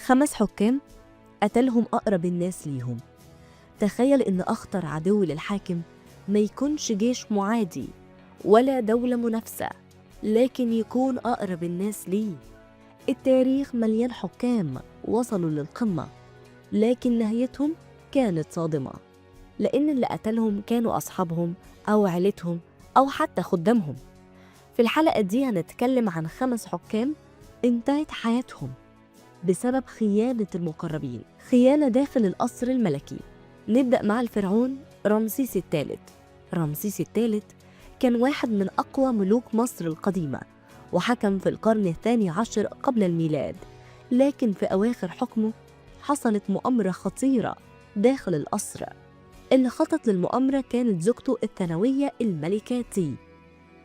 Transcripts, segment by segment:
5 حكام قتلهم أقرب الناس ليهم. تخيل إن أخطر عدو للحاكم ما يكونش جيش معادي ولا دولة منافسة، لكن يكون أقرب الناس ليه. التاريخ مليان حكام وصلوا للقمة، لكن نهايتهم كانت صادمة، لأن اللي قتلهم كانوا أصحابهم أو عيلتهم أو حتى خدامهم. في الحلقة دي هنتكلم عن 5 حكام انتهت حياتهم بسبب خيانة المقربين، خيانة داخل القصر الملكي. نبدأ مع الفرعون رمسيس الثالث. رمسيس الثالث كان واحد من أقوى ملوك مصر القديمة، وحكم في القرن الثاني عشر قبل الميلاد. لكن في أواخر حكمه حصلت مؤامرة خطيرة داخل القصر. اللي خطط للمؤامرة كانت زوجته الثانوية الملكة تي.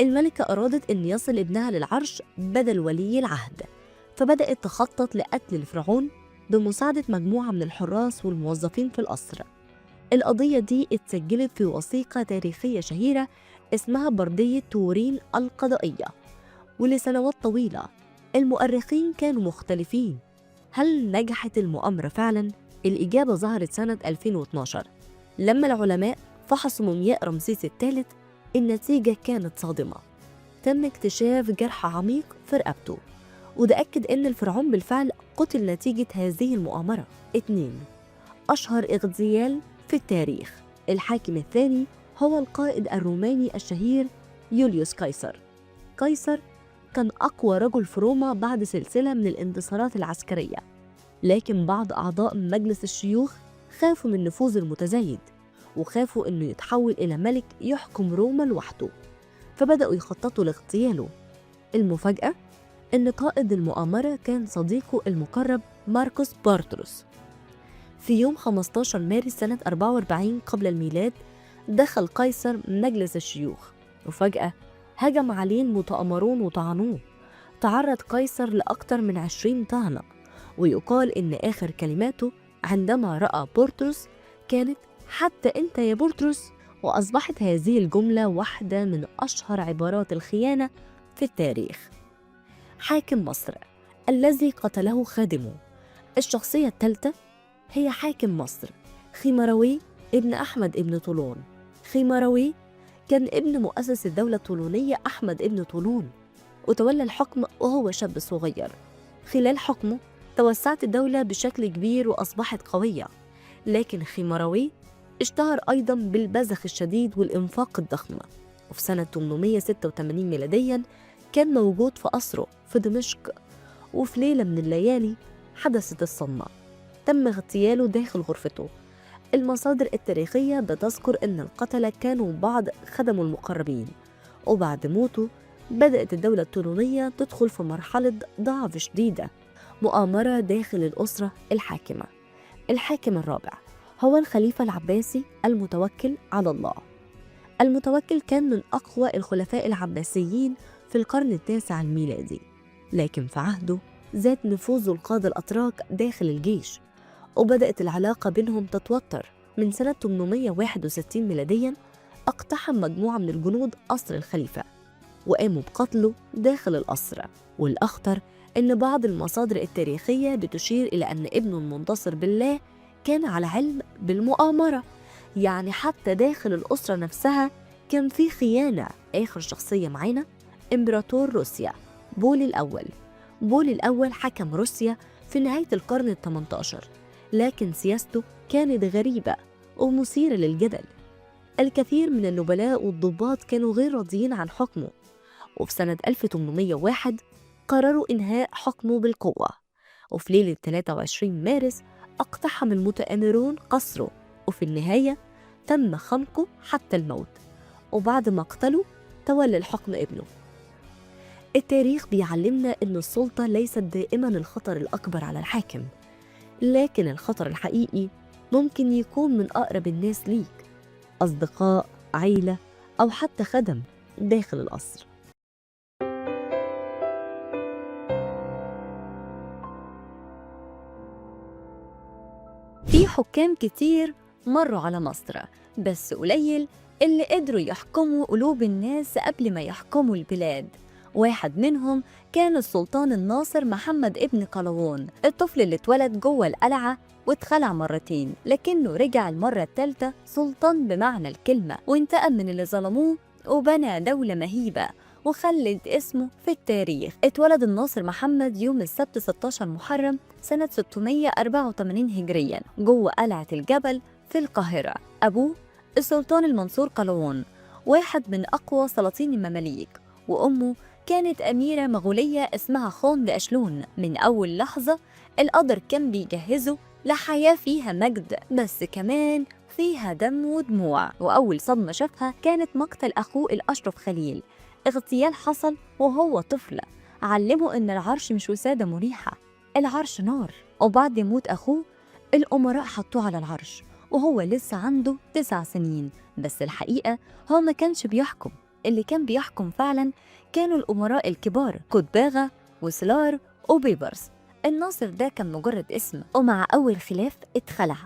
الملكة أرادت أن يصل ابنها للعرش بدل ولي العهد، فبدأت تخطط لقتل الفرعون بمساعدة مجموعة من الحراس والموظفين في القصر. القضية دي اتسجلت في وثيقة تاريخية شهيرة اسمها بردية تورين القضائية. ولسنوات طويلة المؤرخين كانوا مختلفين، هل نجحت المؤامرة فعلا؟ الإجابة ظهرت سنة 2012 لما العلماء فحصوا مومياء رمسيس الثالث. النتيجة كانت صادمة، تم اكتشاف جرح عميق في رقبته، وده أكد إن الفرعون بالفعل قتل نتيجة هذه المؤامرة. 2. أشهر اغتيال في التاريخ. الحاكم الثاني هو القائد الروماني الشهير يوليوس قيصر. قيصر كان أقوى رجل في روما بعد سلسلة من الانتصارات العسكرية، لكن بعض أعضاء مجلس الشيوخ خافوا من نفوذه المتزايد، وخافوا إنه يتحول إلى ملك يحكم روما لوحده، فبدأوا يخططوا لاغتياله. المفاجأة إن قائد المؤامرة كان صديقه المقرب ماركوس بارتروس. في يوم 15 مارس سنة 44 قبل الميلاد دخل قيصر مجلس الشيوخ، وفجأة هجم عليه المتآمرون وطعنوه. تعرض قيصر لأكثر من 20 طعنة، ويقال إن آخر كلماته عندما رأى بورتروس كانت "حتى أنت يا بورتروس". وأصبحت هذه الجملة واحدة من أشهر عبارات الخيانة في التاريخ. حاكم مصر الذي قتله خادمه. الشخصية الثالثة هي حاكم مصر خيمروي ابن أحمد ابن طولون. خيمروي كان ابن مؤسس الدولة الطولونية أحمد ابن طولون، وتولى الحكم وهو شاب صغير. خلال حكمه توسعت الدولة بشكل كبير وأصبحت قوية، لكن خيمروي اشتهر أيضاً بالبذخ الشديد والإنفاق الضخم. وفي سنة 886 ميلادياً كان موجود في قصره في دمشق، وفي ليلة من الليالي حدثت الصدمة، تم اغتياله داخل غرفته. المصادر التاريخية بتذكر أن القتلة كانوا بعض خدمه المقربين، وبعد موته بدأت الدولة الطولونية تدخل في مرحلة ضعف شديدة. مؤامرة داخل الأسرة الحاكمة. الحاكم الرابع هو الخليفة العباسي المتوكل على الله. المتوكل كان من أقوى الخلفاء العباسيين في القرن التاسع الميلادي، لكن في عهده زاد نفوذ القادة الأتراك داخل الجيش، وبدأت العلاقة بينهم تتوتر. من سنة 861 ميلادياً اقتحم مجموعة من الجنود قصر الخليفة وقاموا بقتله داخل القصر. والأخطر إن بعض المصادر التاريخية بتشير إلى أن ابنه المنتصر بالله كان على علم بالمؤامرة، يعني حتى داخل الأسرة نفسها كان في خيانة. آخر شخصية معانا إمبراطور روسيا بول الأول. بول الأول حكم روسيا في نهاية القرن ال18، لكن سياسته كانت غريبة ومثيرة للجدل. الكثير من النبلاء والضباط كانوا غير راضيين عن حكمه، وفي سنة 1801 قرروا إنهاء حكمه بالقوة. وفي ليلة 23 مارس اقتحم المتآمرون قصره، وفي النهاية تم خنقه حتى الموت، وبعد ما قتله تولى الحكم ابنه. التاريخ بيعلمنا إن السلطة ليست دائماً الخطر الأكبر على الحاكم، لكن الخطر الحقيقي ممكن يكون من أقرب الناس ليك، أصدقاء، عيلة، أو حتى خدم داخل القصر. في حكام كتير مروا على مصر، بس قليل اللي قدروا يحكموا قلوب الناس قبل ما يحكموا البلاد. واحد منهم كان السلطان الناصر محمد ابن قلاوون، الطفل اللي اتولد جوه القلعة واتخلع مرتين، لكنه رجع المرة الثالثة سلطان بمعنى الكلمة، وانتقم من اللي ظلموه وبنى دولة مهيبة وخلد اسمه في التاريخ. اتولد الناصر محمد يوم السبت 16 محرم سنة 684 هجريا جوه قلعة الجبل في القاهرة. أبوه السلطان المنصور قلاوون، واحد من أقوى سلاطين المماليك، وأمه كانت أميرة مغولية اسمها خوند أشلون. من أول لحظة القدر كان بيجهزه لحياة فيها مجد، بس كمان فيها دم ودموع. وأول صدمة شافها كانت مقتل أخوه الأشرف خليل. اغتيال حصل وهو طفل، علمه إن العرش مش وسادة مريحة، العرش نار. وبعد موت أخوه الأمراء حطوه على العرش وهو لسه عنده 9 سنين. بس الحقيقة هو ما كانش بيحكم، اللي كان بيحكم فعلا كانوا الأمراء الكبار كوتباغا وسلار وبيبرس. الناصر ده كان مجرد اسم، ومع أول خلاف اتخلع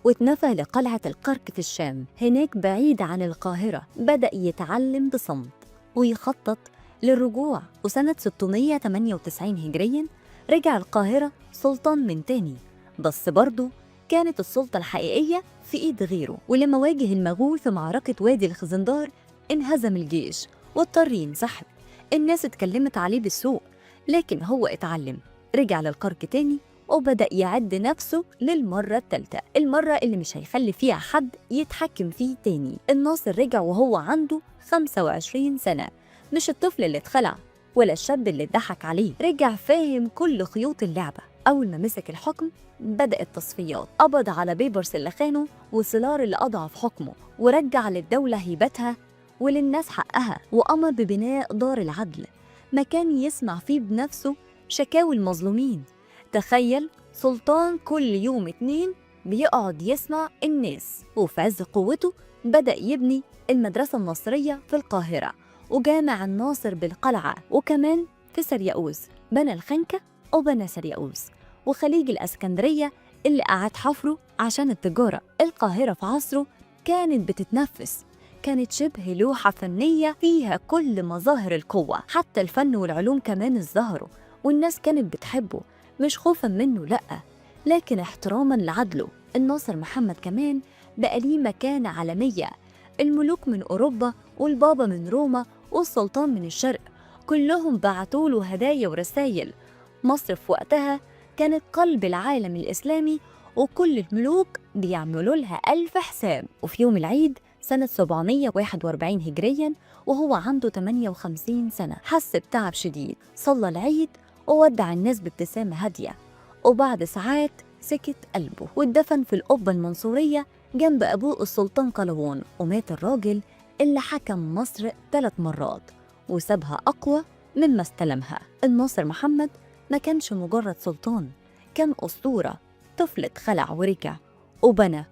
واتنفى لقلعة القرك في الشام. هناك بعيد عن القاهرة بدأ يتعلم بصمت ويخطط للرجوع. وسنة 698 هجريا رجع القاهرة سلطان من تاني، بس برضه كانت السلطة الحقيقية في إيد غيره. ولما واجه المغول في معركة وادي الخزندار انهزم الجيش واضطر ينسحب. الناس اتكلمت عليه بالسوء، لكن هو اتعلم، رجع للقرك تاني وبدأ يعد نفسه للمرة الثالثة، المرة اللي مش هيخلي فيها حد يتحكم فيه تاني. الناصر رجع وهو عنده 25 سنة، مش الطفل اللي اتخلع ولا الشاب اللي اتضحك عليه، رجع فاهم كل خيوط اللعبة. أول ما مسك الحكم بدأ التصفيات، قبض على بيبرس اللي خانه وسلار اللي أضعف حكمه، ورجع للدولة هيبتها وللناس حقها، وأمر ببناء دار العدل، مكان يسمع فيه بنفسه شكاوي المظلومين. تخيل سلطان كل يوم 2 بيقعد يسمع الناس. وفي عز قوته بدأ يبني المدرسة النصرية في القاهرة وجامع الناصر بالقلعة، وكمان في سرياؤوس بنى الخنكة وبنى سرياؤوس وخليج الأسكندرية اللي قعد حفره عشان التجارة. القاهرة في عصره كانت بتتنفس، كانت شبه لوحة فنية فيها كل مظاهر القوة، حتى الفن والعلوم كمان ازدهروا، والناس كانت بتحبه مش خوفا منه لأ، لكن احتراما لعدله. الناصر محمد كمان بقى ليه مكانة عالمية، الملوك من أوروبا والبابا من روما والسلطان من الشرق كلهم بعتوله هدايا ورسايل. مصر في وقتها كانت قلب العالم الإسلامي، وكل الملوك بيعملوا لها 1000 حساب. وفي يوم العيد سنة 741 هجريا وهو عنده 58 سنة حس بتعب شديد، صلى العيد وودع الناس بابتسامة هادية، وبعد ساعات سكت قلبه واتدفن في القبة المنصورية جنب أبوه السلطان قلاوون. ومات الراجل اللي حكم مصر 3 مرات وسابها أقوى مما استلمها. الناصر محمد ما كانش مجرد سلطان، كان أسطورة، طفل اتخلع ورجع وبنى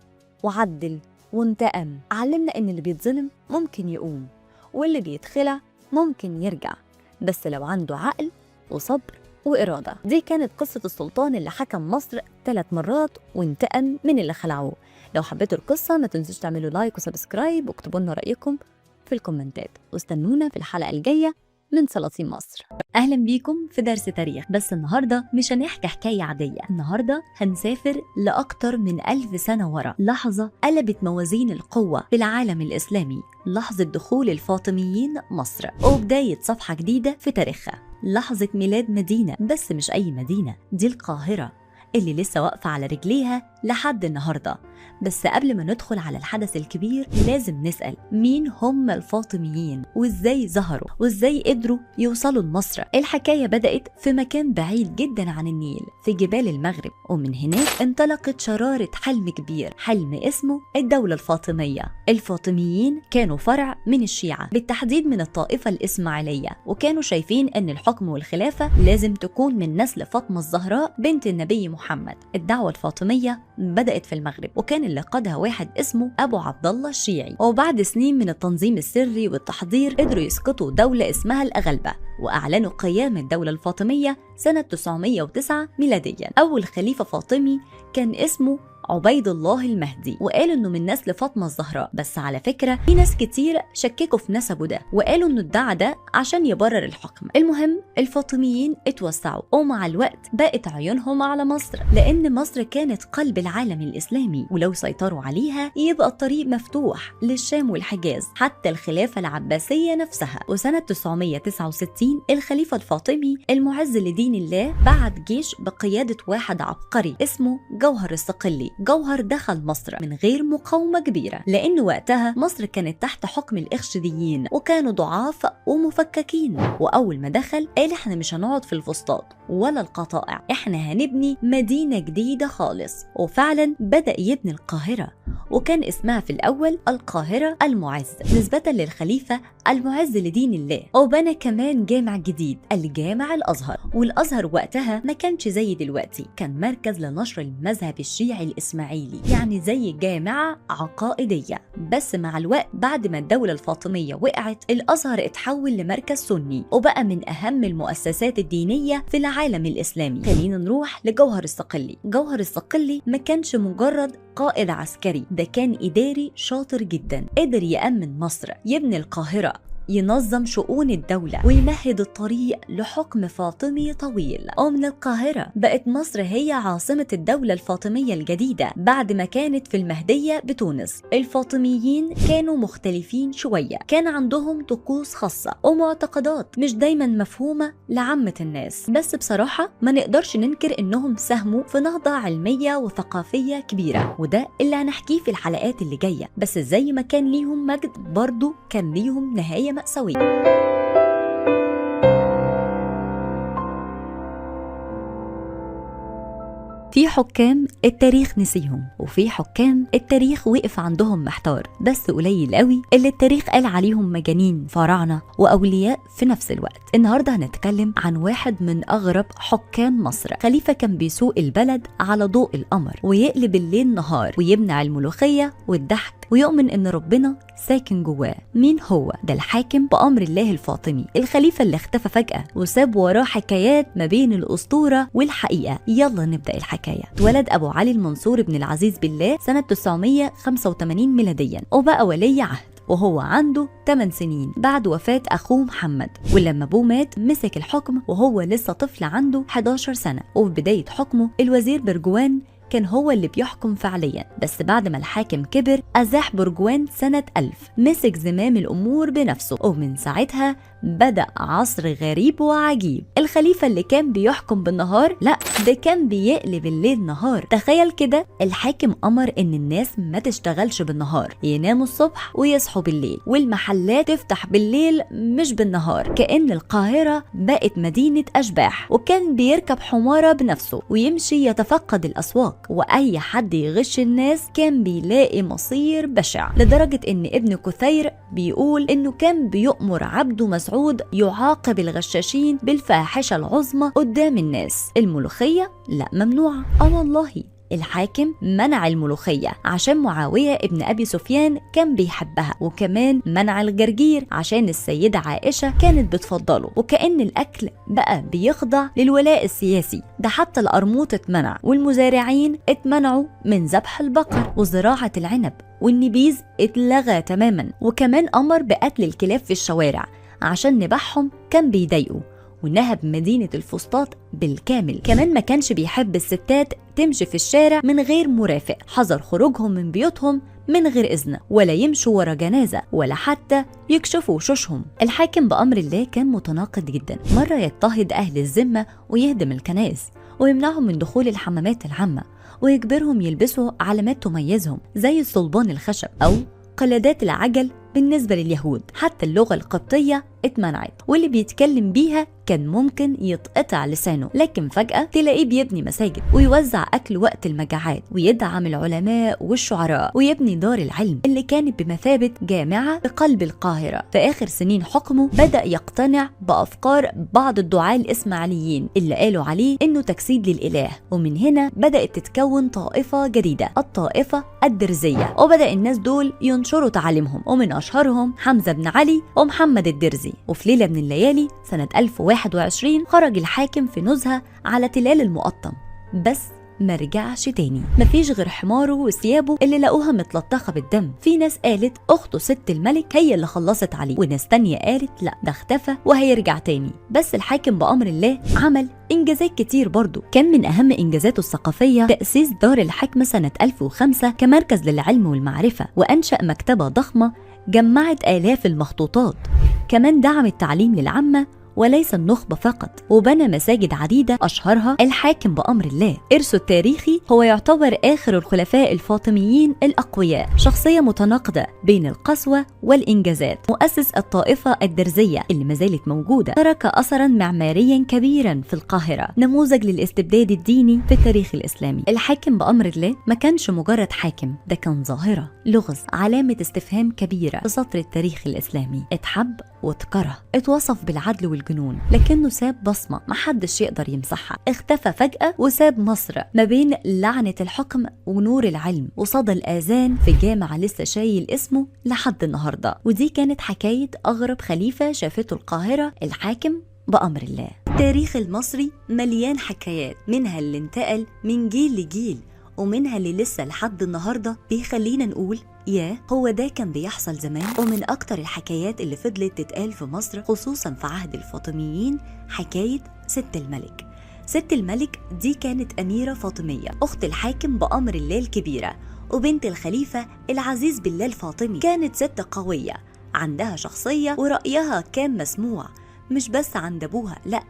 وعدل وانتقم. علمنا إن اللي بيتظلم ممكن يقوم، واللي بيتخلع ممكن يرجع، بس لو عنده عقل وصبر وإرادة. دي كانت قصة السلطان اللي حكم مصر 3 مرات وانتقم من اللي خلعوه. لو حبيتوا القصة ما تنسوش تعملوا لايك وسبسكرايب واكتبوا لنا رأيكم في الكومنتات، واستنونا في الحلقة الجاية من سلاطين مصر. أهلا بيكم في درس تاريخ، بس النهاردة مش هنحكي حكاية عادية، النهاردة هنسافر لأكتر من 1000 سنة ورا، لحظة قلبت موازين القوة في العالم الإسلامي، لحظة دخول الفاطميين مصر وبداية صفحة جديدة في تاريخها، لحظة ميلاد مدينة، بس مش أي مدينة، دي القاهرة اللي لسه واقفة على رجليها لحد النهاردة. بس قبل ما ندخل على الحدث الكبير لازم نسأل مين هم الفاطميين وإزاي ظهروا وإزاي قدروا يوصلوا لمصر. الحكاية بدأت في مكان بعيد جدا عن النيل في جبال المغرب، ومن هناك انطلقت شرارة حلم كبير، حلم اسمه الدولة الفاطمية. الفاطميين كانوا فرع من الشيعة، بالتحديد من الطائفة الإسماعيلية، وكانوا شايفين أن الحكم والخلافة لازم تكون من نسل فاطمة الزهراء بنت النبي محمد. الدعوة الفاطمية بدأت في المغرب، وكان اللي قادها واحد اسمه أبو عبد الله الشيعي، وبعد سنين من التنظيم السري والتحضير قدروا يسقطوا دولة اسمها الأغلبة، وأعلنوا قيام الدولة الفاطمية سنة 909 ميلاديا. أول خليفة فاطمي كان اسمه عبيد الله المهدي، وقالوا انه من نسل فاطمة الزهراء. بس على فكرة في ناس كتير شككوا في نسبه ده وقالوا انه ادعى ده عشان يبرر الحكم. المهم الفاطميين اتوسعوا، ومع الوقت بقت عيونهم على مصر، لان مصر كانت قلب العالم الاسلامي، ولو سيطروا عليها يبقى الطريق مفتوح للشام والحجاز حتى الخلافة العباسية نفسها. وسنة 969 الخليفة الفاطمي المعز لدين الله بعت جيش بقيادة واحد عبقري اسمه جوهر الصقلي. جوهر دخل مصر من غير مقاومة كبيرة، لأن وقتها مصر كانت تحت حكم الإخشيديين وكانوا ضعاف ومفككين. وأول ما دخل قال احنا مش هنقعد في الفسطاط ولا القطائع، احنا هنبني مدينة جديدة خالص. وفعلا بدأ يبني القاهرة، وكان اسمها في الأول القاهرة المعز نسبة للخليفة المعز لدين الله. وبنى كمان جامع جديد، الجامع الأزهر. والأزهر وقتها ما كانش زي دلوقتي، كان مركز لنشر المذهب الشيعي الإسماعيلي، يعني زي جامعة عقائدية. بس مع الوقت بعد ما الدولة الفاطمية وقعت الأزهر اتحول لمركز سني، وبقى من أهم المؤسسات الدينية في العالم الإسلامي. خلينا نروح لجوهر الصقلي. جوهر الصقلي ما كانش مجرد قائد عسكري، ده كان إداري شاطر جدا، قدر يأمن مصر، يبني القاهرة، ينظم شؤون الدولة، ويمهد الطريق لحكم فاطمي طويل. ومن القاهرة بقت مصر هي عاصمة الدولة الفاطمية الجديدة بعد ما كانت في المهدية بتونس. الفاطميين كانوا مختلفين شوية، كان عندهم طقوس خاصة ومعتقدات مش دايما مفهومة لعامة الناس، بس بصراحة ما نقدرش ننكر انهم ساهموا في نهضة علمية وثقافية كبيرة، وده اللي هنحكيه في الحلقات اللي جاية. بس زي ما كان ليهم مجد برضو كان ليهم نهاية مأساوية. في حكام التاريخ نسيهم، وفي حكام التاريخ وقف عندهم محتار، بس قليل قوي اللي التاريخ قال عليهم مجانين، فراعنة وأولياء في نفس الوقت. النهاردة هنتكلم عن واحد من أغرب حكام مصر، خليفة كان بيسوق البلد على ضوء القمر ويقلب الليل نهار ويمنع الملوخية والضحك ويؤمن إن ربنا ساكن جواه. مين هو؟ ده الحاكم بأمر الله الفاطمي، الخليفة اللي اختفى فجأة وساب وراه حكايات ما بين الأسطورة والحقيقة. يلا نبدأ الحكاية. اتولد أبو علي المنصور بن العزيز بالله سنة 985 ميلاديا، وبقى ولي عهد وهو عنده 8 سنين بعد وفاة أخوه محمد. ولما أبوه مات مسك الحكم وهو لسه طفل عنده 11 سنة. وفي بداية حكمه الوزير برجوان كان هو اللي بيحكم فعليا، بس بعد ما الحاكم كبر أزاح برجوان سنة 1000، مسك زمام الأمور بنفسه، ومن ساعتها بدأ عصر غريب وعجيب. الخليفة اللي كان بيحكم بالنهار لا، ده كان بيقلب الليل نهار. تخيل كده، الحاكم أمر إن الناس ما تشتغلش بالنهار، يناموا الصبح ويصحوا بالليل، والمحلات تفتح بالليل مش بالنهار، كأن القاهرة بقت مدينة أشباح. وكان بيركب حمارة بنفسه ويمشي يتفقد الأسواق، وأي حد يغش الناس كان بيلاقي مصير بشع، لدرجة إن ابن كثير بيقول إنه كان بيؤمر عبده مسعود يعاقب الغشاشين بالفاحشة العظمى قدام الناس. الملوخية لا، ممنوعة. والله الحاكم منع الملوخية عشان معاوية ابن أبي سفيان كان بيحبها، وكمان منع الجرجير عشان السيدة عائشة كانت بتفضله، وكأن الأكل بقى بيخضع للولاء السياسي. ده حتى القرموط اتمنع، والمزارعين اتمنعوا من ذبح البقر وزراعة العنب، والنبيذ اتلغى تماما. وكمان أمر بقتل الكلاب في الشوارع عشان نباحهم كان بيضايقوا، ونهب مدينة الفسطاط بالكامل. كمان ما كانش بيحب الستات تمشي في الشارع من غير مرافق، حظر خروجهم من بيوتهم من غير إذن، ولا يمشوا ورا جنازة، ولا حتى يكشفوا وشوشهم. الحاكم بأمر الله كان متناقض جدا، مرة يضطهد أهل الذمة ويهدم الكنائس ويمنعهم من دخول الحمامات العامة، ويجبرهم يلبسوا علامات تميزهم زي الصلبان الخشب أو قلادات العجل. بالنسبة لليهود حتى اللغة القبطية اتمنعت، واللي بيتكلم بيها كان ممكن يتقطع لسانه، لكن فجأة تلاقيه بيبني مساجد ويوزع أكل وقت المجاعات ويدعم العلماء والشعراء ويبني دار العلم اللي كانت بمثابة جامعة في قلب القاهرة. في آخر سنين حكمه بدأ يقتنع بأفكار بعض الدعاة الإسماعيليين اللي قالوا عليه إنه تجسيد للإله، ومن هنا بدأت تتكون طائفة جديدة، الطائفة الدرزية، وبدأ الناس دول ينشروا تعاليمهم، ومن أشهرهم حمزة بن علي ومحمد الدرزي. وفي ليلة من الليالي سنة 1021 خرج الحاكم في نزهة على تلال المقطم، بس مرجعش تاني. مفيش غير حماره وثيابه اللي لقوها متلطخة بالدم. في ناس قالت أخته ست الملك هي اللي خلصت عليه، وناس تانية قالت لا ده اختفى وهيرجع تاني. بس الحاكم بأمر الله عمل إنجازات كتير برضو. كان من أهم إنجازاته الثقافية تأسيس دار الحكمة سنة 1005 كمركز للعلم والمعرفة، وأنشأ مكتبة ضخمة جمعت آلاف المخطوطات. كمان دعم التعليم للعامة وليس النخبة فقط، وبنى مساجد عديدة أشهرها الحاكم بأمر الله. إرثه التاريخي هو يعتبر آخر الخلفاء الفاطميين الأقوياء، شخصية متناقضة بين القسوة والإنجازات، مؤسس الطائفة الدرزية اللي ما زالت موجودة، ترك أثرا معماريا كبيرا في القاهرة، نموذج للاستبداد الديني في التاريخ الإسلامي. الحاكم بأمر الله ما كانش مجرد حاكم، ده كان ظاهرة، لغز، علامة استفهام كبيرة في سطر التاريخ الإسلامي. اتحب واتكره، اتوصف بالعدل والجنون، لكنه ساب بصمة محدش يقدر يمسحها. اختفى فجأة وساب مصر ما بين لعنة الحكم ونور العلم، وصدى الآذان في جامع لسه شايل اسمه لحد النهاردة. ودي كانت حكاية أغرب خليفة شافته القاهرة، الحاكم بأمر الله. التاريخ المصري مليان حكايات، منها اللي انتقل من جيل لجيل، ومنها اللي لسه لحد النهاردة بيخلينا نقول ياه هو ده كان بيحصل زمان. ومن أكتر الحكايات اللي فضلت تتقال في مصر خصوصا في عهد الفاطميين حكاية ست الملك. ست الملك دي كانت أميرة فاطمية، أخت الحاكم بأمر الله الكبيرة، وبنت الخليفة العزيز بالله الفاطمي. كانت ست قوية عندها شخصية، ورأيها كان مسموع مش بس عند أبوها، لأ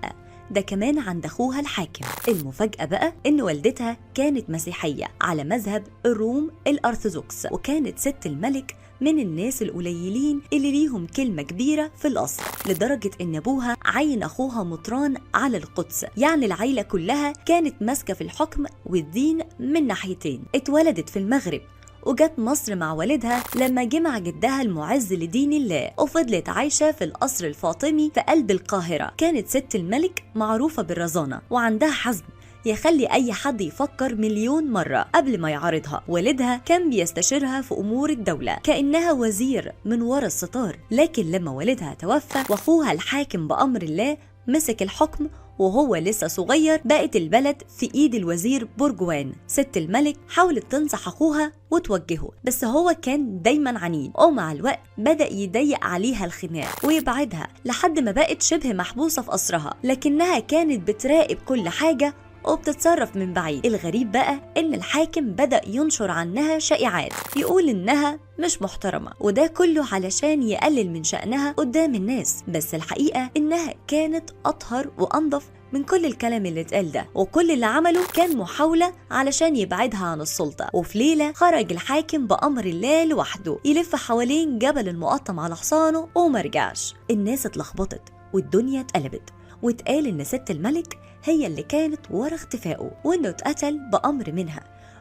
ده كمان عند أخوها الحاكم. المفاجأة بقى إن والدتها كانت مسيحية على مذهب الروم الأرثوذكس، وكانت ست الملك من الناس القليلين اللي ليهم كلمة كبيرة في القصر، لدرجة إن أبوها عين أخوها مطران على القدس. يعني العيلة كلها كانت ماسكة في الحكم والدين من ناحيتين. اتولدت في المغرب وجت مصر مع والدها لما جمع جدها المعز لدين الله، وفضلت عايشة في القصر الفاطمي في قلب القاهرة. كانت ست الملك معروفة بالرزانة وعندها حزم يخلي أي حد يفكر مليون مرة قبل ما يعارضها. والدها كان بيستشيرها في أمور الدولة كأنها وزير من ورا الستار، لكن لما والدها توفى وأخوها الحاكم بأمر الله مسك الحكم وهو لسه صغير، بقت البلد في ايد الوزير برجوان. ست الملك حاولت تنصح اخوها وتوجهه، بس هو كان دايما عنيد، ومع الوقت بدأ يضيق عليها الخناق ويبعدها لحد ما بقت شبه محبوسة في قصرها، لكنها كانت بتراقب كل حاجة وبتتصرف من بعيد. الغريب بقى ان الحاكم بدأ ينشر عنها شائعات، يقول انها مش محترمة، وده كله علشان يقلل من شأنها قدام الناس. بس الحقيقة انها كانت اطهر وانضف من كل الكلام اللي اتقال ده، وكل اللي عمله كان محاولة علشان يبعدها عن السلطة. وفي ليلة خرج الحاكم بأمر الله لوحده يلف حوالين جبل المقطم على حصانه ومرجعش. الناس اتلخبطت والدنيا اتقلبت، واتقال ان ست الملك هي اللي كانت ورا اختفائه، وانه اتقتل بأمر منها.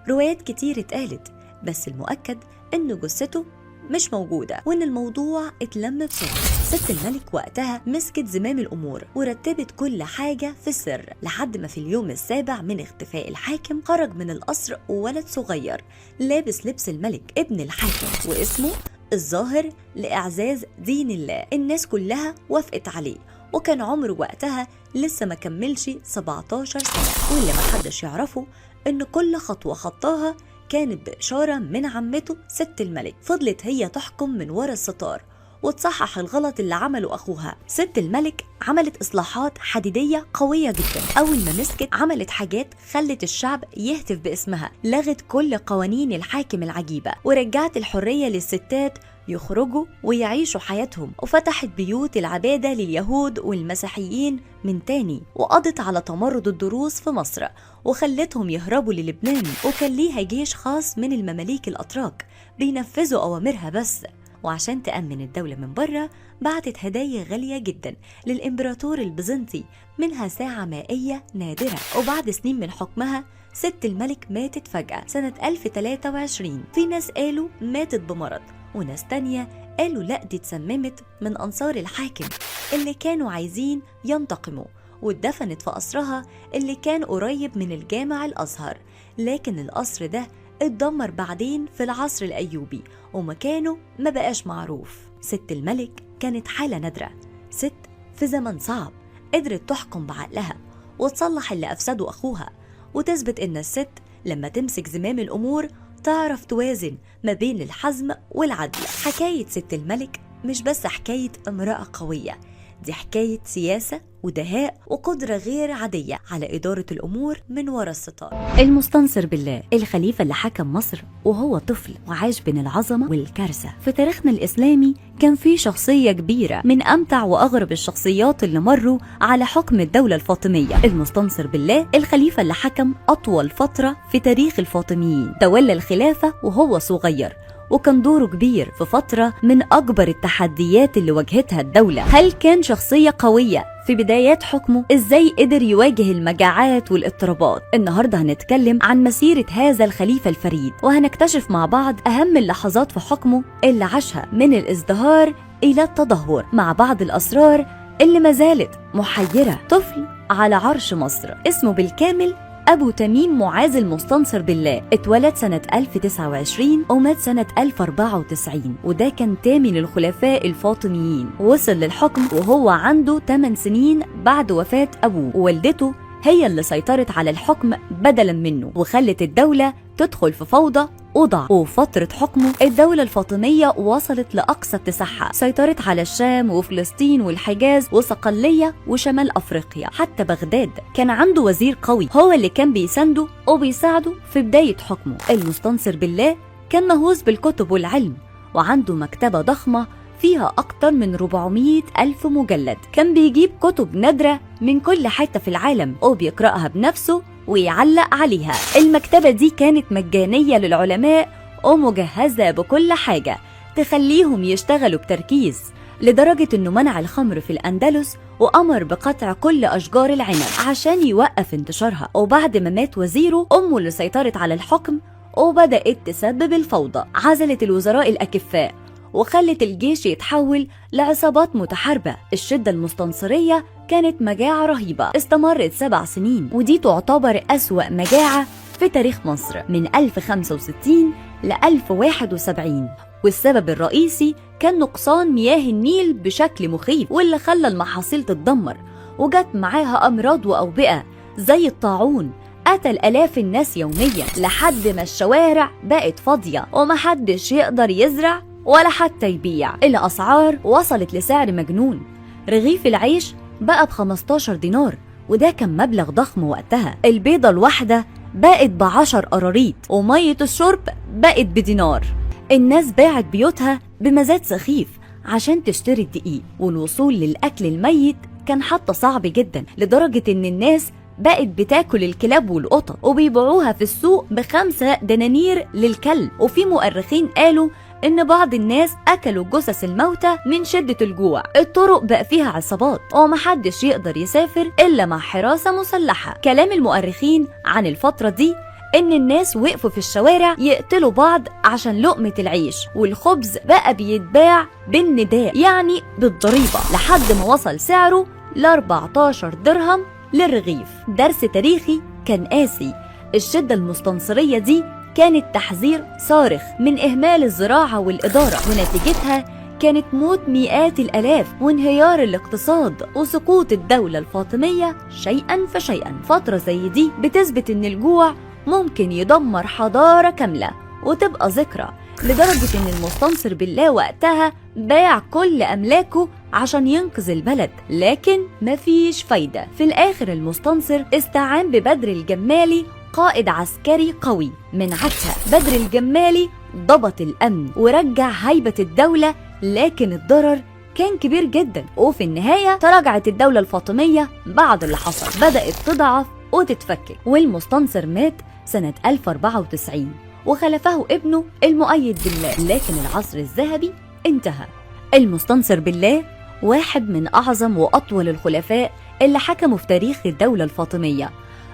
روايات كتير اتقالت، بس المؤكد ان جثته مش موجودة وان الموضوع اتلم بسرعة. ست الملك وقتها مسكت زمام الامور ورتبت كل حاجة في السر، لحد ما في اليوم السابع من اختفاء الحاكم خرج من القصر ولد صغير لابس لبس الملك ابن الحاكم، واسمه الظاهر لإعزاز دين الله. الناس كلها وافقت عليه، وكان عمره وقتها لسه ما كملش 17 سنة. واللي ما حدش يعرفه ان كل خطوة خطاها كانت بإشارة من عمته ست الملك. فضلت هي تحكم من ورا الستار وتصحح الغلط اللي عمله أخوها. ست الملك عملت إصلاحات حديدية قوية جدا. أول ما مسكت عملت حاجات خلت الشعب يهتف باسمها، لغت كل قوانين الحاكم العجيبة، ورجعت الحرية للستات يخرجوا ويعيشوا حياتهم، وفتحت بيوت العبادة لليهود والمسيحيين من تاني، وقضت على تمرد الدروز في مصر وخلتهم يهربوا للبنان. وكان ليها جيش خاص من المماليك الأتراك بينفذوا أوامرها بس. وعشان تأمن الدولة من بره بعتت هدايا غالية جدا للإمبراطور البيزنطي، منها ساعة مائية نادرة. وبعد سنين من حكمها ست الملك ماتت فجأة سنة 1023. في ناس قالوا ماتت بمرض، وناس تانية قالوا لأ دي اتسممت من أنصار الحاكم اللي كانوا عايزين ينتقموا، واتدفنت في قصرها اللي كان قريب من الجامع الأزهر. لكن القصر ده اتدمر بعدين في العصر الأيوبي ومكانه ما بقاش معروف. ست الملك كانت حالة نادرة، ست في زمن صعب قدرت تحكم بعقلها وتصلح اللي أفسده أخوها، وتثبت إن الست لما تمسك زمام الأمور تعرف توازن ما بين الحزم والعدل. حكاية ست الملك مش بس حكاية امرأة قوية، دي حكاية سياسة ودهاء وقدرة غير عادية على إدارة الأمور من وراء الستار. المستنصر بالله الخليفة اللي حكم مصر وهو طفل وعاش بين العظمة والكارثة. في تاريخنا الإسلامي كان في شخصية كبيرة من أمتع وأغرب الشخصيات اللي مروا على حكم الدولة الفاطمية. المستنصر بالله الخليفة اللي حكم أطول فترة في تاريخ الفاطميين، تولى الخلافة وهو صغير وكان دوره كبير في فترة من أكبر التحديات اللي واجهتها الدولة. هل كان شخصية قوية في بدايات حكمه؟ إزاي قدر يواجه المجاعات والاضطرابات؟ النهاردة هنتكلم عن مسيرة هذا الخليفة الفريد، وهنكتشف مع بعض أهم اللحظات في حكمه اللي عاشها من الازدهار إلى التدهور، مع بعض الأسرار اللي ما زالت محيرة. طفل على عرش مصر، اسمه بالكامل أبو تميم معاذ المستنصر بالله، اتولد سنة 1029 ومات سنة 1094، وده كان تامن الخلفاء الفاطميين. وصل للحكم وهو عنده 8 سنين بعد وفاة أبوه، ووالدته هي اللي سيطرت على الحكم بدلا منه وخلت الدولة تدخل في فوضى وضعف. وفترة حكمه الدولة الفاطمية وصلت لأقصى اتساعها، سيطرت على الشام وفلسطين والحجاز وصقلية وشمال أفريقيا حتى بغداد. كان عنده وزير قوي هو اللي كان بيسنده وبيساعده في بداية حكمه. المستنصر بالله كان مهووس بالكتب والعلم، وعنده مكتبة ضخمة فيها أكتر من 400 ألف مجلد. كان بيجيب كتب نادرة من كل حتة في العالم وبيقرأها بنفسه ويعلق عليها. المكتبة دي كانت مجانية للعلماء ومجهزة بكل حاجة تخليهم يشتغلوا بتركيز، لدرجة إنه منع الخمر في الأندلس وأمر بقطع كل أشجار العنب عشان يوقف انتشارها. وبعد ما مات وزيره، أمه اللي سيطرت على الحكم وبدأت تسبب الفوضى، عزلت الوزراء الأكفاء وخلت الجيش يتحول لعصابات متحاربة. الشدة المستنصرية كانت مجاعة رهيبة استمرت 7 سنين، ودي تعتبر أسوأ مجاعة في تاريخ مصر من 1065 ل 1071، والسبب الرئيسي كان نقصان مياه النيل بشكل مخيف، واللي خلى المحاصيل تتدمر، وجت معاها أمراض وأوبئة زي الطاعون قتل آلاف الناس يوميا، لحد ما الشوارع بقت فاضية ومحدش يقدر يزرع ولا حتى يبيع. الأسعار وصلت لسعر مجنون، رغيف العيش بقى ب15 دينار، وده كان مبلغ ضخم وقتها. البيضة الواحدة بقت ب10 قراريط، ومية الشرب بقت بدينار. الناس باعت بيوتها بمزاد سخيف عشان تشتري الدقيق، والوصول للأكل الميت كان حتى صعب جدا، لدرجة إن الناس بقت بتاكل الكلاب والقطط وبيبيعوها في السوق ب5 دنانير للكلب. وفي مؤرخين قالوا إن بعض الناس أكلوا جثث الموتى من شدة الجوع. الطرق بقى فيها عصابات ومحدش يقدر يسافر إلا مع حراسة مسلحة. كلام المؤرخين عن الفترة دي إن الناس وقفوا في الشوارع يقتلوا بعض عشان لقمة العيش، والخبز بقى بيتباع بالنداء يعني بالضريبة، لحد ما وصل سعره ل14 درهم للرغيف. درس تاريخي كان قاسي. الشدة المستنصرية دي كانت تحذير صارخ من إهمال الزراعة والإدارة، ونتيجتها كانت موت مئات الآلاف وانهيار الاقتصاد وسقوط الدولة الفاطمية شيئا فشيئا. فترة زي دي بتثبت إن الجوع ممكن يدمر حضارة كاملة وتبقى ذكرى، لدرجة إن المستنصر بالله وقتها باع كل أملاكه عشان ينقذ البلد، لكن مفيش فايدة. في الآخر المستنصر استعان ببدر الجمالي، قائد عسكري قوي من عتها. بدر الجمالي ضبط الأمن ورجع هيبة الدولة، لكن الضرر كان كبير جدا، وفي النهاية تراجعت الدولة الفاطمية بعد اللي حصل، بدأت تضعف وتتفكك، والمستنصر مات سنة 1094 وخلفه ابنه المؤيد بالله، لكن العصر الذهبي انتهى. المستنصر بالله واحد من أعظم وأطول الخلفاء اللي حكموا في تاريخ الدولة الفاطمية.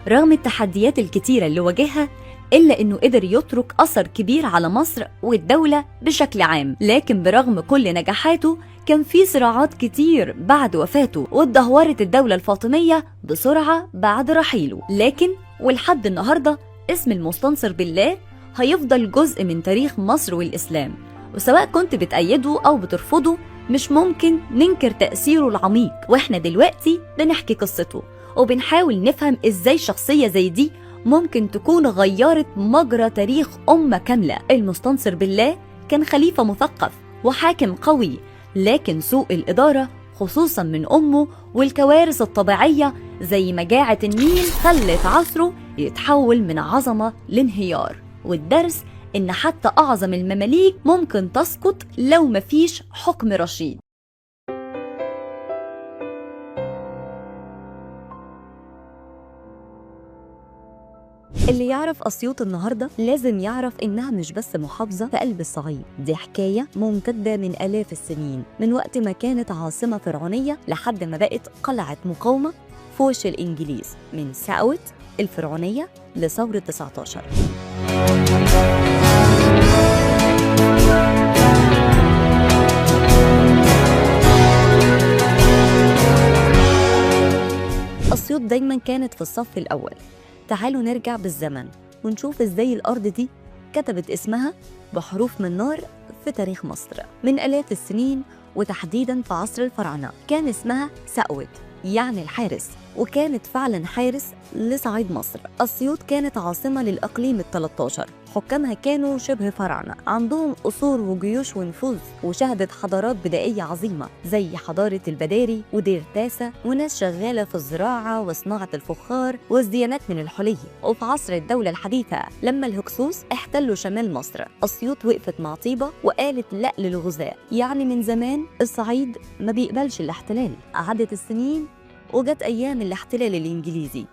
رغم التحديات الكتيرة اللي واجهها، إلا إنه قدر يترك أثر كبير على مصر والدولة بشكل عام. لكن برغم كل نجاحاته كان في صراعات كتير بعد وفاته، واتدهورت الدولة الفاطمية بسرعة بعد رحيله. لكن ولحد النهاردة اسم المستنصر بالله هيفضل جزء من تاريخ مصر والإسلام، وسواء كنت بتأيده أو بترفضه مش ممكن ننكر تأثيره العميق. وإحنا دلوقتي بنحكي قصته وبنحاول نفهم إزاي شخصية زي دي ممكن تكون غيرت مجرى تاريخ أمة كاملة. المستنصر بالله كان خليفة مثقف وحاكم قوي، لكن سوء الإدارة خصوصا من أمه والكوارث الطبيعية زي مجاعة النيل خلت عصره يتحول من عظمة لانهيار. والدرس إن حتى أعظم المماليك ممكن تسقط لو مفيش حكم رشيد. اللي يعرف أسيوط النهاردة لازم يعرف إنها مش بس محافظة في قلب الصعيد، دي حكاية ممتدة من آلاف السنين، من وقت ما كانت عاصمة فرعونية لحد ما بقت قلعة مقاومة في وش الإنجليز، من سقوة الفرعونية لثورة 19. أسيوط دايما كانت في الصف الأول. تعالوا نرجع بالزمن ونشوف ازاي الأرض دي كتبت اسمها بحروف من نار في تاريخ مصر. من آلاف السنين وتحديدا في عصر الفراعنة كان اسمها سقوة، يعني الحارس، وكانت فعلا حارس لصعيد مصر. أسيوط كانت عاصمة للإقليم ال13، حكامها كانوا شبه فراعنة، عندهم قصور وجيوش ونفوذ، وشهدت حضارات بدائية عظيمة زي حضارة البداري ودير تاسا، وناس شغالة في الزراعة وصناعة الفخار والزيانات من الحلي. وفي عصر الدولة الحديثة لما الهكسوس احتلوا شمال مصر، أسيوط وقفت مع طيبة وقالت لا للغزاة. يعني من زمان الصعيد ما بيقبلش الاحتلال. عدت السنين وجت أيام الاحتلال الإنجليزي،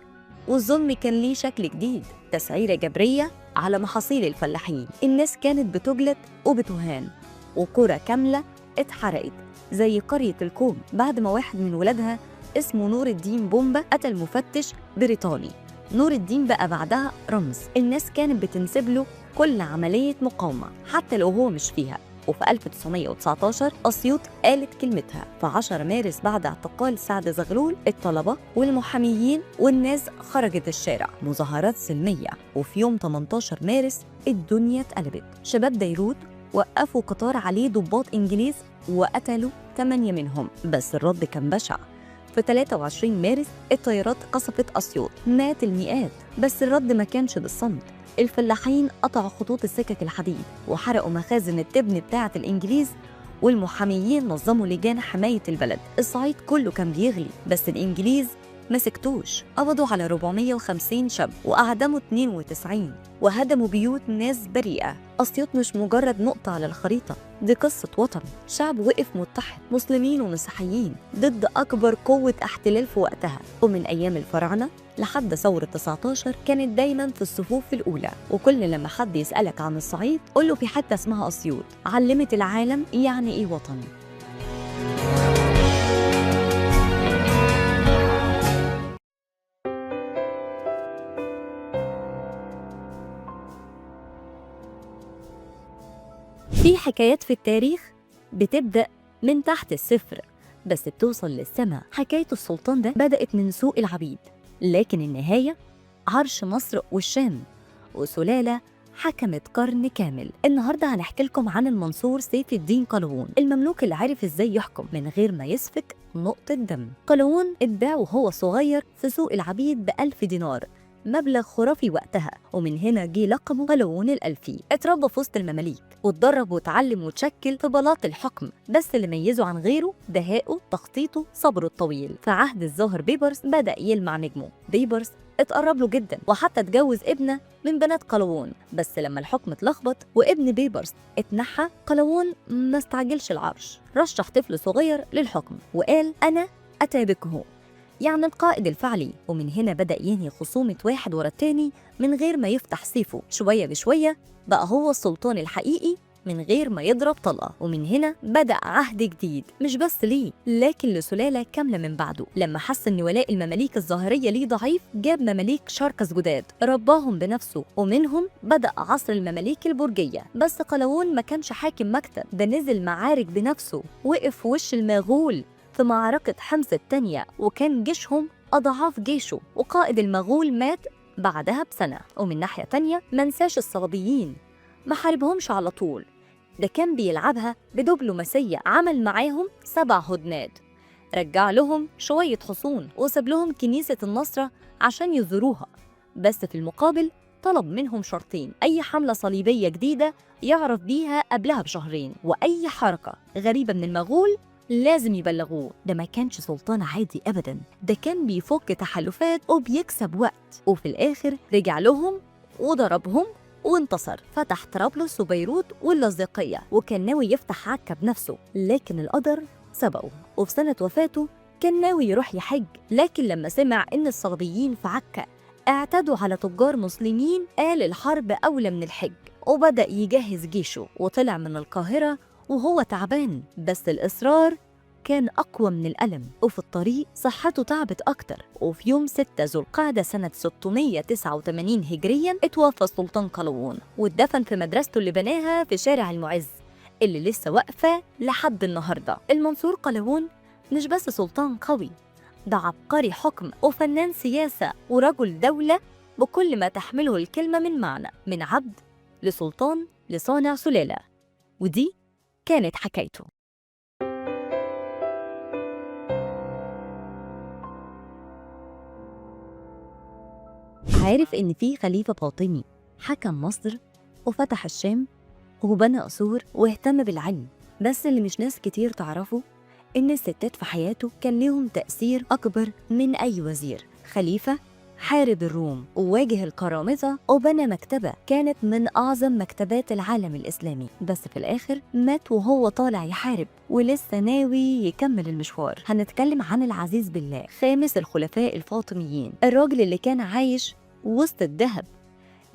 والظلم كان ليه شكل جديد، تسعيرة جبرية على محاصيل الفلاحين. الناس كانت بتجلد وبتهان، وقرى كاملة اتحرقت زي قرية الكوم بعد ما واحد من ولادها اسمه نور الدين بومبا قتل مفتش بريطاني. نور الدين بقى بعدها رمز، الناس كانت بتنسب له كل عملية مقاومة حتى لو هو مش فيها. وفي 1919 أسيوط قالت كلمتها. في 10 مارس بعد اعتقال سعد زغلول، الطلبة والمحاميين والناس خرجت الشارع، مظاهرات سلمية. وفي يوم 18 مارس الدنيا اتقلبت. شباب ديروت وقفوا قطار عليه ضباط إنجليز وقتلوا 8 منهم، بس الرد كان بشع. في 23 مارس الطيارات قصفت أسيوط، مات المئات، بس الرد ما كانش بالصمت. الفلاحين قطعوا خطوط السكك الحديد وحرقوا مخازن التبن بتاعة الإنجليز، والمحاميين نظموا لجان حماية البلد. الصعيد كله كان بيغلي، بس الإنجليز ما سكتوش، قبضوا على 450 شاب وأعدموا 92 وهدموا بيوت ناس بريئة. أسيوط مش مجرد نقطة على الخريطة، دي قصة وطن، شعب وقف متحد، مسلمين ومسيحيين، ضد أكبر قوة احتلال في وقتها. ومن أيام الفراعنة لحد ثورة 19 كانت دايما في الصفوف الأولى. وكل لما حد يسألك عن الصعيد قوله في حتة اسمها أسيوط، علمت العالم يعني إيه وطن. في حكايات في التاريخ بتبدأ من تحت الصفر بس بتوصل للسماء. حكاية السلطان ده بدأت من سوق العبيد، لكن النهاية عرش مصر والشام، وسلالة حكمت قرن كامل. النهاردة هنحكي لكم عن المنصور سيف الدين قلاوون، المملوك اللي عرف ازاي يحكم من غير ما يسفك نقطة دم. قلاوون اتباع وهو صغير في سوق العبيد ب1000 دينار، مبلغ خرافي وقتها، ومن هنا جه لقبه قلاوون الألفي. اتربى في وسط المماليك واتدرب واتعلم وتشكل في بلاط الحكم، بس اللي ميزه عن غيره دهائه، تخطيطه، صبره الطويل. في عهد الظاهر بيبرس بدأ يلمع نجمه. بيبرس اتقرب له جدا وحتى اتجوز ابنه من بنات قلاوون، بس لما الحكم اتلخبط وابن بيبرس اتنحى، قلاوون ما استعجلش العرش، رشح طفل صغير للحكم وقال أنا أتابكه، يعني القائد الفعلي. ومن هنا بدأ ينهي خصومة واحد ورا التاني من غير ما يفتح سيفه. شوية بشوية بقى هو السلطان الحقيقي من غير ما يضرب طلقة. ومن هنا بدأ عهد جديد، مش بس ليه لكن لسلالة كاملة من بعده. لما حس ان ولاء المماليك الظاهرية ليه ضعيف، جاب مماليك شركس جداد رباهم بنفسه، ومنهم بدأ عصر المماليك البرجية. بس قلاوون ما كانش حاكم مكتب، ده نزل معارك بنفسه، وقف في وش المغول في معركة حمص الثانية وكان جيشهم أضعاف جيشه، وقائد المغول مات بعدها بسنة. ومن ناحية تانية منساش الصليبيين، ما حاربهمش على طول، ده كان بيلعبها بدبلوماسية. عمل معاهم 7 هدنات، رجع لهم شوية حصون وساب لهم كنيسة النصرة عشان يزوروها، بس في المقابل طلب منهم شرطين: أي حملة صليبية جديدة يعرف بيها قبلها بشهرين، وأي حركة غريبة من المغول لازم يبلغوه. ده ما كانش سلطان عادي أبدا، ده كان بيفك تحالفات وبيكسب وقت. وفي الآخر رجع لهم وضربهم وانتصر، فتح طرابلس وبيروت واللاذقية، وكان ناوي يفتح عكا بنفسه، لكن القدر سبقه. وفي سنة وفاته كان ناوي يروح يحج، لكن لما سمع إن الصليبيين في عكا اعتدوا على تجار مسلمين قال الحرب أولى من الحج، وبدأ يجهز جيشه وطلع من القاهرة وهو تعبان، بس الإصرار كان أقوى من الألم. وفي الطريق صحته تعبت أكتر، وفي يوم 6 ذو القعدة سنة 689 هجرياً اتوفى السلطان قلاوون، واتدفن في مدرسته اللي بناها في شارع المعز اللي لسه واقفة لحد النهاردة. المنصور قلاوون مش بس سلطان قوي، ده عبقري حكم وفنان سياسة ورجل دولة بكل ما تحمله الكلمة من معنى، من عبد لسلطان لصانع سلالة. ودي كانت حكايته. عارف إن في خليفة فاطمي حكم مصر وفتح الشام وبنى قصور واهتم بالعلم، بس اللي مش ناس كتير تعرفه إن الستات في حياته كان ليهم تأثير أكبر من أي وزير. خليفة حارب الروم وواجه القرامطة وبنى مكتبة كانت من أعظم مكتبات العالم الإسلامي، بس في الآخر مات وهو طالع يحارب ولسه ناوي يكمل المشوار. هنتكلم عن العزيز بالله، خامس الخلفاء الفاطميين، الراجل اللي كان عايش وسط الذهب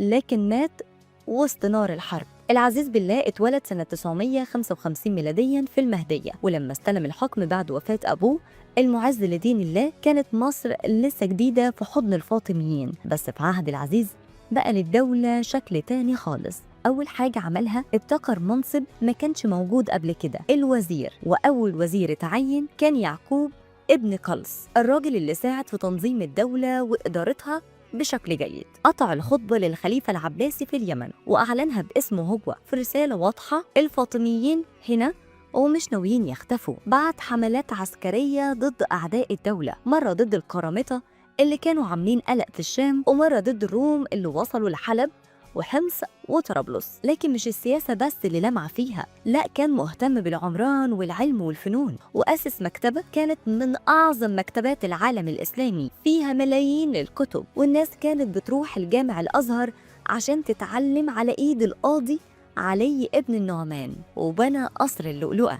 لكن مات وسط نار الحرب. العزيز بالله اتولد سنة 955 ميلادياً في المهدية، ولما استلم الحكم بعد وفاة أبوه المعز لدين الله كانت مصر لسه جديدة في حضن الفاطميين. بس في عهد العزيز بقى للدولة شكل تاني خالص. أول حاجة عملها ابتكر منصب ما كانش موجود قبل كده، الوزير، وأول وزير اتعين كان يعقوب ابن قلس، الراجل اللي ساعد في تنظيم الدولة وإدارتها بشكل جيد. قطع الخطبة للخليفة العباسي في اليمن وأعلنها باسمه هو في رسالة واضحة: الفاطميين هنا ومش ناويين يختفوا. بعت حملات عسكرية ضد أعداء الدولة، مرة ضد القرامطة اللي كانوا عاملين قلق في الشام، ومرة ضد الروم اللي وصلوا لحلب وحمص وطرابلس. لكن مش السياسة بس اللي لمع فيها، لا، كان مهتم بالعمران والعلم والفنون، وأسس مكتبة كانت من أعظم مكتبات العالم الإسلامي، فيها ملايين الكتب، والناس كانت بتروح الجامع الأزهر عشان تتعلم على إيد القاضي علي ابن النعمان. وبنى قصر اللؤلؤة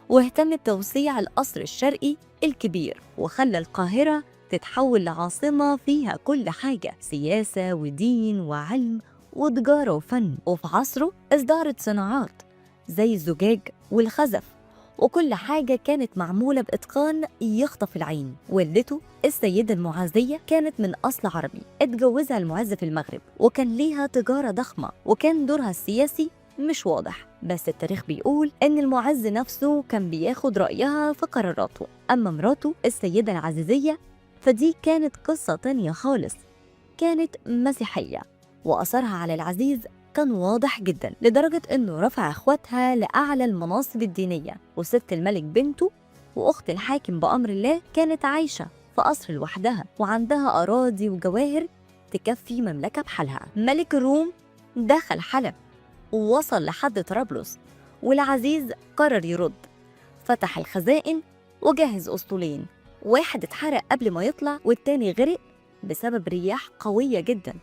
واهتم بتوسيع القصر الشرقي الكبير، وخلى القاهرة تتحول لعاصمة فيها كل حاجة، سياسة ودين وعلم وتجارة وفن. وفي عصره ازدهرت صناعات زي الزجاج والخزف، وكل حاجة كانت معمولة بإتقان يخطف العين. والدته السيدة المعزية كانت من أصل عربي، اتجوزها المعز في المغرب، وكان ليها تجارة ضخمة، وكان دورها السياسي مش واضح، بس التاريخ بيقول إن المعز نفسه كان بياخد رأيها في قراراته. أما مراته السيدة العزيزية فدي كانت قصة تانية خالص، كانت مسيحية، وأثرها على العزيز كان واضح جدا، لدرجة إنه رفع إخواتها لأعلى المناصب الدينية. وست الملك بنته وأخت الحاكم بأمر الله كانت عايشة في قصر لوحدها، وعندها أراضي وجواهر تكفي مملكة بحالها. ملك الروم دخل حلب ووصل لحد طرابلس، والعزيز قرر يرد، فتح الخزائن وجهز أسطولين، واحد اتحرق قبل ما يطلع والتاني غرق بسبب رياح قوية جدا.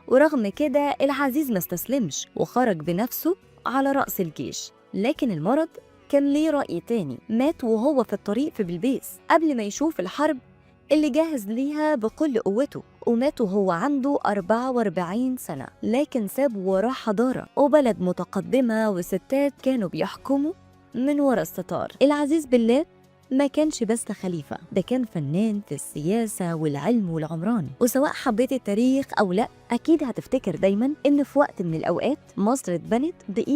ورغم كده العزيز ما استسلمش وخرج بنفسه على رأس الجيش، لكن المرض كان ليه رأي تاني، مات وهو في الطريق في بلبيس قبل ما يشوف الحرب اللي جاهز ليها بكل قوته، ومات وهو عنده 44 سنة، لكن ساب وراه حضارة وبلد متقدمة وستات كانوا بيحكموا من ورا الستار. العزيز بالله ما كانش بس خليفة، ده كان فنان في السياسة والعلم والعمران. وسواء حبيت التاريخ أو لا، أكيد هتفتكر دايما إن في وقت من الأوقات مصر اتبنت بإيد